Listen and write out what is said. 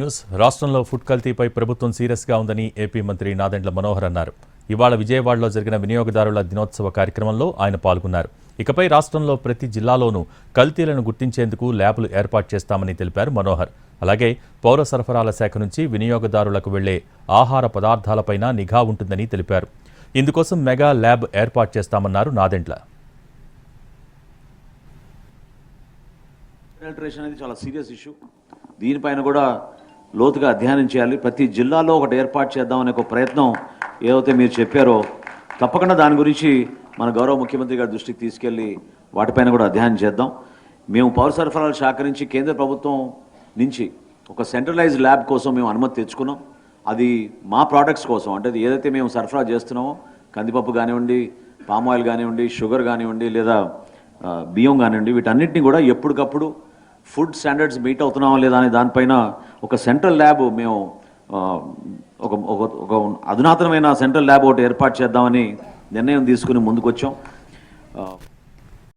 News. రాష్ట్రంలో food కల్తీపై ప్రభుత్వం సీరియస్గా ఉందని ఏపీ మంత్రి నాదెండ్ల మనోహర్ అన్నారు. ఇవాళ విజయవాడలో జరిగిన వినియోగదారుల దినోత్సవ కార్యక్రమంలో ఆయన పాల్గొన్నారు. ఇకపై రాష్ట్రంలో ప్రతి జిల్లాలోనూ కల్తీలను గుర్తించేందుకు ల్యాబ్లు ఏర్పాటు చేస్తామని తెలిపారు మనోహర్. అలాగే పౌర సరఫరాల శాఖ నుంచి వినియోగదారులకు వెళ్లే ఆహార పదార్థాలపైన నిఘా ఉంటుందని తెలిపారు. ఇందుకోసం మెగా ల్యాబ్ ఏర్పాటు చేస్తామన్నారు నాదెండ్ల. అడల్టరేషన్ అనేది చాలా సీరియస్ ఇష్యూ. దీనిపైన కూడా లోతుగా అధ్యయనం చేయాలి. ప్రతి జిల్లాలో ఒకటి ఏర్పాటు చేద్దామనే ఒక ప్రయత్నం ఏదైతే మీరు చెప్పారో తప్పకుండా దాని గురించి మన గౌరవ ముఖ్యమంత్రి గారి దృష్టికి తీసుకెళ్లి వాటిపైన కూడా అధ్యయనం చేద్దాం. మేము పౌర సరఫరాల శాఖ నుంచి కేంద్ర ప్రభుత్వం నుంచి ఒక సెంట్రలైజ్డ్ ల్యాబ్ కోసం మేము అనుమతి తెచ్చుకున్నాం. అది మా ప్రోడక్ట్స్ కోసం, అంటే ఏదైతే మేము సరఫరా చేస్తున్నామో కందిపప్పు కానివ్వండి, పామ్ ఆయిల్ కానివ్వండి, షుగర్ కానివ్వండి, లేదా బియ్యం కానివ్వండి, వీటన్నిటిని కూడా ఎప్పటికప్పుడు ఫుడ్ స్టాండర్డ్స్ మీట్ అవుతున్నామా లేదా అనే దానిపైన ఒక సెంట్రల్ ల్యాబ్ మేము ఒక అధునాతనమైన సెంట్రల్ ల్యాబ్ ఒకటి ఏర్పాటు చేద్దామని నిర్ణయం తీసుకుని ముందుకొచ్చాం.